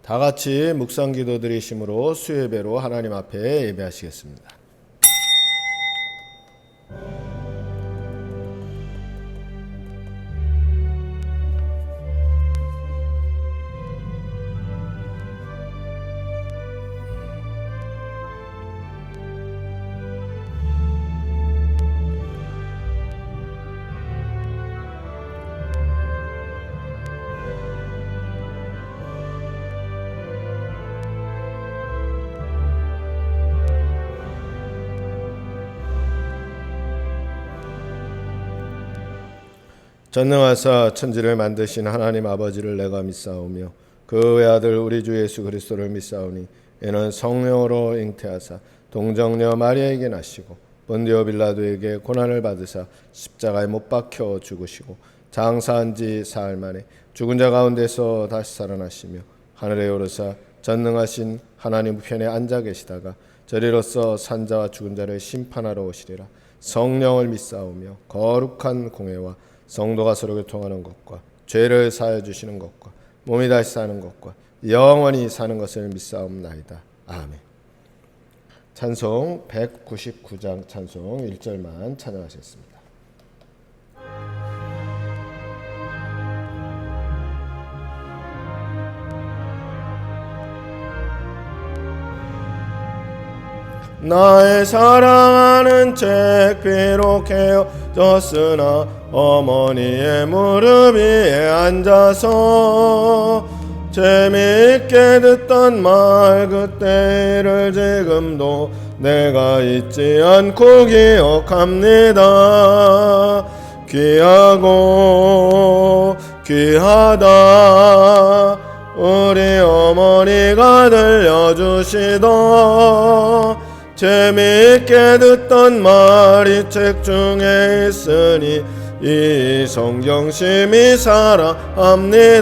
다 같이 묵상 기도 드리심으로 수예배로 하나님 앞에 예배하시겠습니다. 전능하사 천지를 만드신 하나님 아버지를 내가 믿사오며 그 외아들 우리 주 예수 그리스도를 믿사오니 이는 성령으로 잉태하사 동정녀 마리아에게 나시고 본디오 빌라도에게 고난을 받으사 십자가에 못 박혀 죽으시고 장사한 지 사흘 만에 죽은 자 가운데서 다시 살아나시며 하늘에 오르사 전능하신 하나님 우편에 앉아 계시다가 저리로서 산자와 죽은 자를 심판하러 오시리라. 성령을 믿사오며 거룩한 공회와 성도가 서로 교통하는 것과 죄를 사하여 주시는 것과 몸이 다시 사는 것과 영원히 사는 것을 믿사옵나이다. 아멘. 찬송 199장 찬송 1절만 찬양하셨습니다. 나의 사랑하는 책 비록 헤어졌으나 어머니의 무릎 위에 앉아서 재미있게 듣던 말 그때를 지금도 내가 잊지 않고 기억합니다. 귀하고 귀하다 우리 어머니가 들려주시던 재미있게 듣던 말이 책 중에 있으니 이 성경심이 사랑합니다.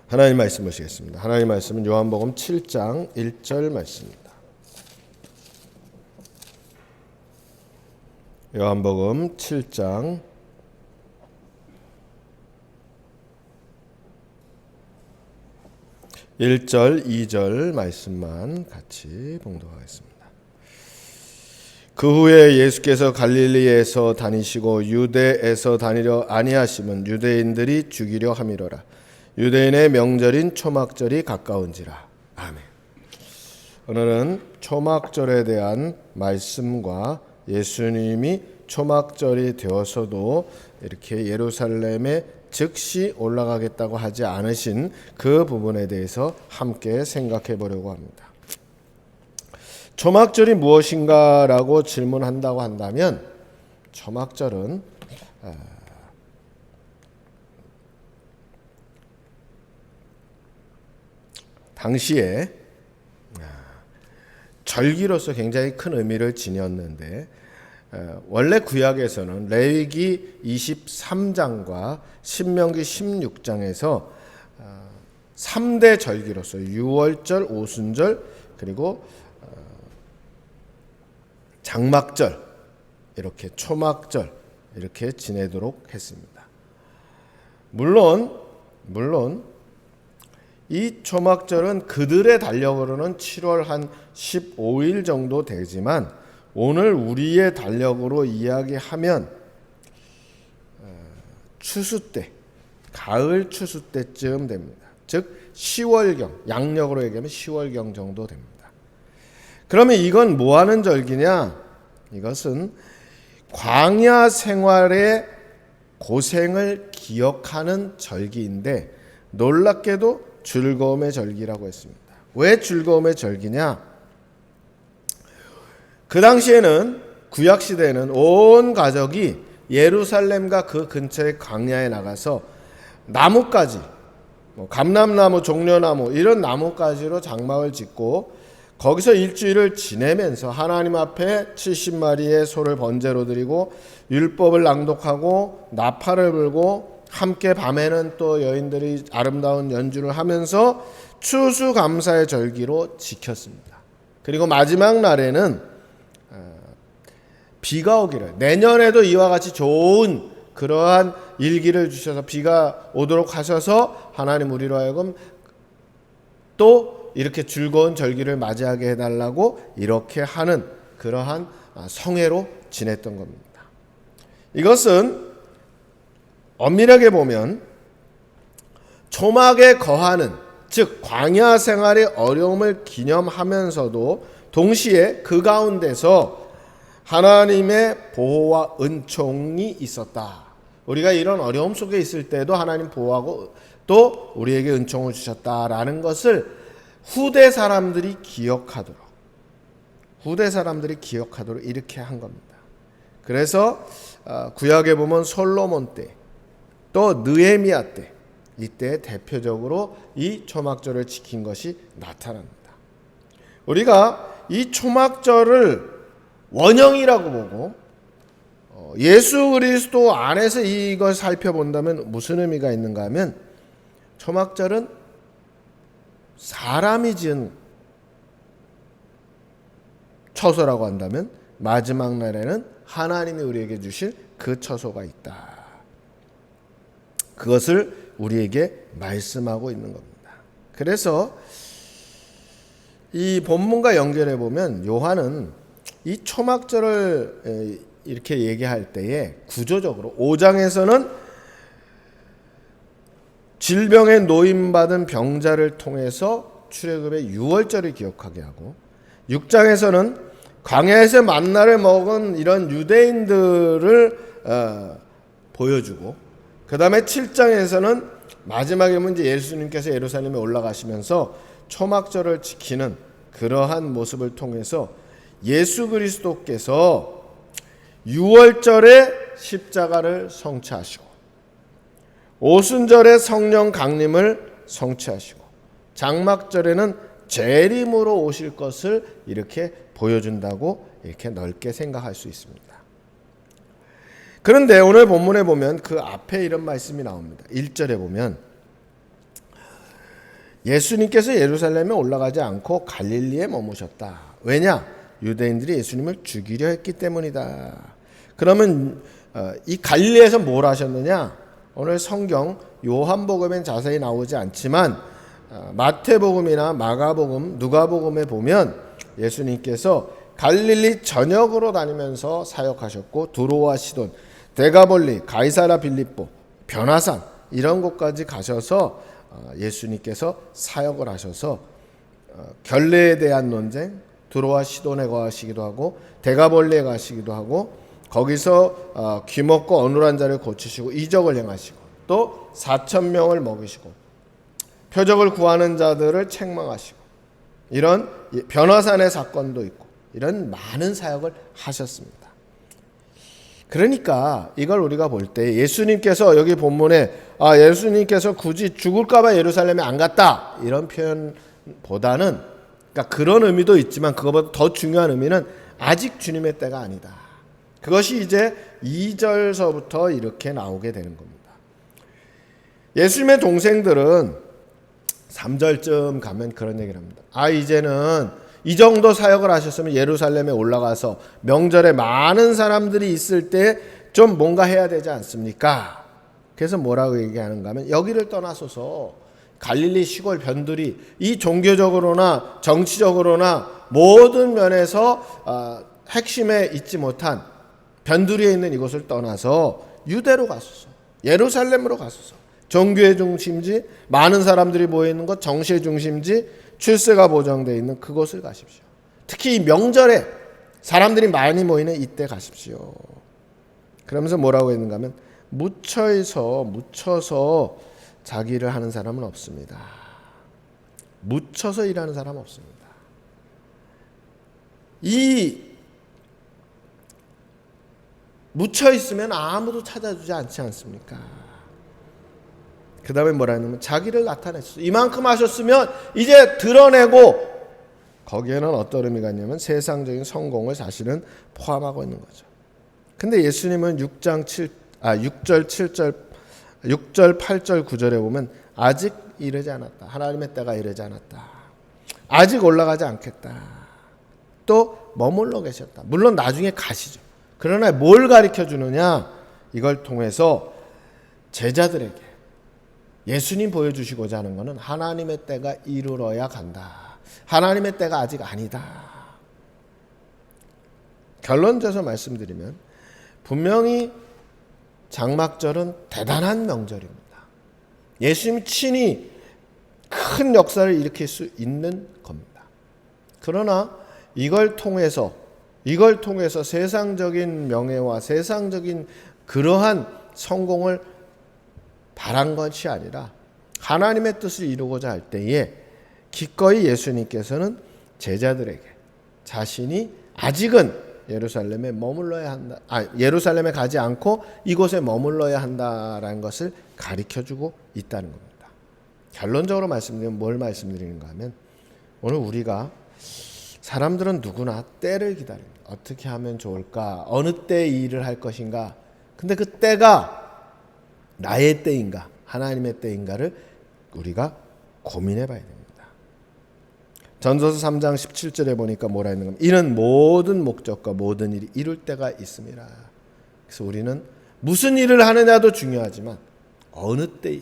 하나님 말씀 보시겠습니다. 하나님 말씀은 요한복음 7장 1절 말씀입니다. 요한복음 7장 1절, 2절 말씀만 같이 봉독하겠습니다. 그 후에 예수께서 갈릴리에서 다니시고 유대에서 다니려 아니하심은 유대인들이 죽이려 함이로라. 유대인의 명절인 초막절이 가까운지라. 아멘. 오늘은 초막절에 대한 말씀과 예수님이 초막절이 되어서도 이렇게 예루살렘에 즉시 올라가겠다고 하지 않으신 그 부분에 대해서 함께 생각해 보려고 합니다. 초막절이 무엇인가라고 질문한다고 한다면 초막절은 당시에 절기로서 굉장히 큰 의미를 지녔는데 원래 구약에서는 레위기 23장과 신명기 16장에서 3대 절기로서 유월절, 오순절 그리고 장막절 이렇게 초막절 이렇게 지내도록 했습니다. 물론 이 초막절은 그들의 달력으로는 7월 한 15일 정도 되지만 오늘 우리의 달력으로 이야기하면 추수 때, 가을 추수 때쯤 됩니다. 즉 10월경, 양력으로 얘기하면 10월경 정도 됩니다. 그러면 이건 뭐 하는 절기냐? 이것은 광야 생활의 고생을 기억하는 절기인데 놀랍게도 즐거움의 절기라고 했습니다. 왜 즐거움의 절기냐? 그 당시에는 구약 시대에는 온 가족이 예루살렘과 그 근처의 광야에 나가서 나뭇가지, 감람나무, 종려나무 이런 나뭇가지로 장막을 짓고 거기서 일주일을 지내면서 하나님 앞에 70마리의 소를 번제로 드리고 율법을 낭독하고 나팔을 불고 함께 밤에는 또 여인들이 아름다운 연주를 하면서 추수감사의 절기로 지켰습니다. 그리고 마지막 날에는 비가 오기를 내년에도 이와 같이 좋은 그러한 일기를 주셔서 비가 오도록 하셔서 하나님 우리로 하여금 또 이렇게 즐거운 절기를 맞이하게 해달라고 이렇게 하는 그러한 성회로 지냈던 겁니다. 이것은 엄밀하게 보면 초막에 거하는, 즉 광야 생활의 어려움을 기념하면서도 동시에 그 가운데서 하나님의 보호와 은총이 있었다. 우리가 이런 어려움 속에 있을 때도 하나님 보호하고 또 우리에게 은총을 주셨다라는 것을 후대 사람들이 기억하도록 이렇게 한 겁니다. 그래서 구약에 보면 솔로몬 때, 또 느헤미야 때, 이때 대표적으로 이 초막절을 지킨 것이 나타납니다. 우리가 이 초막절을 원형이라고 보고 예수 그리스도 안에서 이걸 살펴본다면 무슨 의미가 있는가 하면, 초막절은 사람이 지은 처소라고 한다면 마지막 날에는 하나님이 우리에게 주실 그 처소가 있다. 그것을 우리에게 말씀하고 있는 겁니다. 그래서 이 본문과 연결해 보면 요한은 이 초막절을 이렇게 얘기할 때에 구조적으로 5장에서는 질병에 노임받은 병자를 통해서 출애굽의 유월절을 기억하게 하고, 6장에서는 광야에서 만나를 먹은 이런 유대인들을 보여주고, 그 다음에 7장에서는 마지막에 이제 예수님께서 예루살렘에 올라가시면서 초막절을 지키는 그러한 모습을 통해서 예수 그리스도께서 유월절에 십자가를 성취하시고 오순절에 성령 강림을 성취하시고 장막절에는 재림으로 오실 것을 이렇게 보여준다고 이렇게 넓게 생각할 수 있습니다. 그런데 오늘 본문에 보면 그 앞에 이런 말씀이 나옵니다. 1절에 보면 예수님께서 예루살렘에 올라가지 않고 갈릴리에 머무셨다. 왜냐? 유대인들이 예수님을 죽이려 했기 때문이다. 그러면 이 갈릴리에서 뭘 하셨느냐? 오늘 성경 요한복음엔 자세히 나오지 않지만 마태복음이나 마가복음, 누가복음에 보면 예수님께서 갈릴리 전역으로 다니면서 사역하셨고, 두로와 시돈, 데가볼리, 가이사라 빌립보, 변화산 이런 곳까지 가셔서 예수님께서 사역을 하셔서 결례에 대한 논쟁, 두로와 시돈에 가시기도 하고 데가볼리에 가시기도 하고, 거기서 귀먹고 어눌한 자를 고치시고 이적을 행하시고, 또 4,000명을 먹이시고 표적을 구하는 자들을 책망하시고, 이런 변화산의 사건도 있고 이런 많은 사역을 하셨습니다. 그러니까 이걸 우리가 볼 때 예수님께서 여기 본문에 예수님께서 굳이 죽을까봐 예루살렘에 안 갔다 이런 표현보다는, 그러니까 그런 의미도 있지만 그것보다 더 중요한 의미는 아직 주님의 때가 아니다. 그것이 이제 2절서부터 이렇게 나오게 되는 겁니다. 예수님의 동생들은 3절쯤 가면 그런 얘기를 합니다. 이제는 이 정도 사역을 하셨으면 예루살렘에 올라가서 명절에 많은 사람들이 있을 때 좀 뭔가 해야 되지 않습니까? 그래서 뭐라고 얘기하는가 하면, 여기를 떠나소서 갈릴리 시골 변두리, 이 종교적으로나 정치적으로나 모든 면에서 핵심에 있지 못한 변두리에 있는 이곳을 떠나서 유대로 가소서, 예루살렘으로 가소서. 종교의 중심지, 많은 사람들이 모여있는 것, 정시의 중심지, 출세가 보장되어 있는 그곳을 가십시오. 특히 이 명절에 사람들이 많이 모이는 이때 가십시오. 그러면서 뭐라고 했는가 하면, 묻혀서 자기 일을 하는 사람은 없습니다. 묻혀서 일하는 사람은 없습니다. 이 묻혀 있으면 아무도 찾아주지 않지 않습니까? 그 다음에 뭐라 했냐면 자기를 나타냈어요. 이만큼 하셨으면 이제 드러내고, 거기에는 어떤 의미가 있냐면 세상적인 성공을 사실은 포함하고 있는 거죠. 근데 예수님은 6절 8절 9절에 보면 아직 이르지 않았다. 하나님의 때가 이르지 않았다. 아직 올라가지 않겠다. 또 머물러 계셨다. 물론 나중에 가시죠. 그러나 뭘 가르쳐 주느냐? 이걸 통해서 제자들에게 예수님 보여주시고자 하는 것은 하나님의 때가 이르러야 간다. 하나님의 때가 아직 아니다. 결론져서 말씀드리면 분명히 장막절은 대단한 명절입니다. 예수님 친히 큰 역사를 일으킬 수 있는 겁니다. 그러나 이걸 통해서 세상적인 명예와 세상적인 그러한 성공을 바란 것이 아니라 하나님의 뜻을 이루고자 할 때에 기꺼이 예수님께서는 제자들에게 자신이 아직은 예루살렘에 머물러야 한다. 예루살렘에 가지 않고 이곳에 머물러야 한다라는 것을 가르쳐주고 있다는 겁니다. 결론적으로 말씀드리면 뭘 말씀드리는가 하면 오늘 우리가 사람들은 누구나 때를 기다립니다. 어떻게 하면 좋을까? 어느 때 이 일을 할 것인가? 근데 그 때가 나의 때인가? 하나님의 때인가를 우리가 고민해 봐야 됩니다. 전도서 3장 17절에 보니까 뭐라 했는 겁니까? 이는 모든 목적과 모든 일이 이룰 때가 있습니다. 그래서 우리는 무슨 일을 하느냐도 중요하지만 어느 때에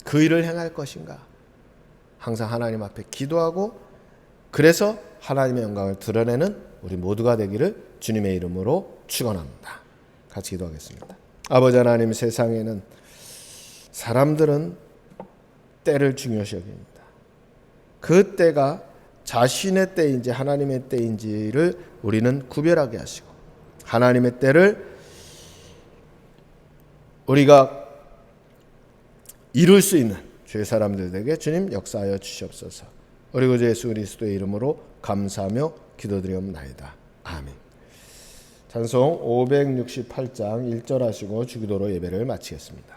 그 일을 행할 것인가? 항상 하나님 앞에 기도하고 그래서 하나님의 영광을 드러내는 우리 모두가 되기를 주님의 이름으로 축원합니다. 같이 기도하겠습니다. 아버지 하나님, 세상에는 사람들은 때를 중요시 여깁니다. 그 때가 자신의 때인지 하나님의 때인지를 우리는 구별하게 하시고 하나님의 때를 우리가 이룰 수 있는 주의 사람들에게 주님 역사하여 주시옵소서. 우리 구주 예수 그리스도의 이름으로 감사하며 기도드리옵나이다. 아멘. 찬송 568장 1절 하시고 주기도로 예배를 마치겠습니다.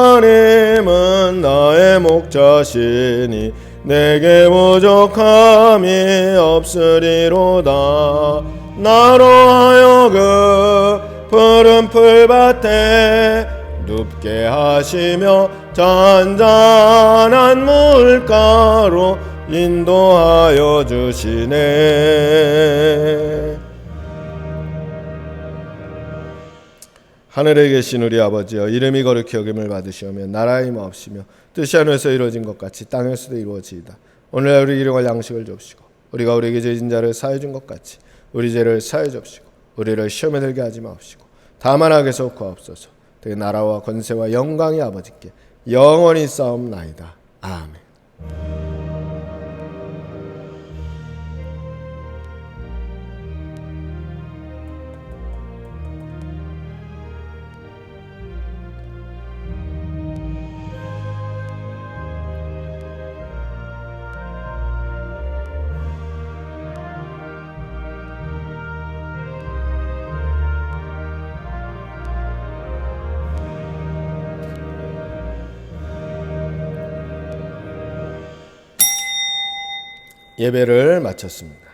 하나님은 나의 목자시니 내게 부족함이 없으리로다. 나로 하여금 푸른 풀밭에 눕게 하시며 잔잔한 물가로 인도하여 주시네. 하늘에 계신 우리 아버지여, 이름이 거룩히 여김을 받으시오며 나라의 마옵시며 뜻이 하늘에서 이루어진 것 같이 땅에서도 이루어지이다. 오늘날 우리 일용할 양식을 줍시고 우리가 우리에게 죄진 자를 사해 준 것 같이 우리 죄를 사해 줍시고 우리를 시험에 들게 하지 마옵시고 다만 악에서 구하옵소서. 그 나라와 권세와 영광이 아버지께 영원히 싸움나이다. 아멘. 예배를 마쳤습니다.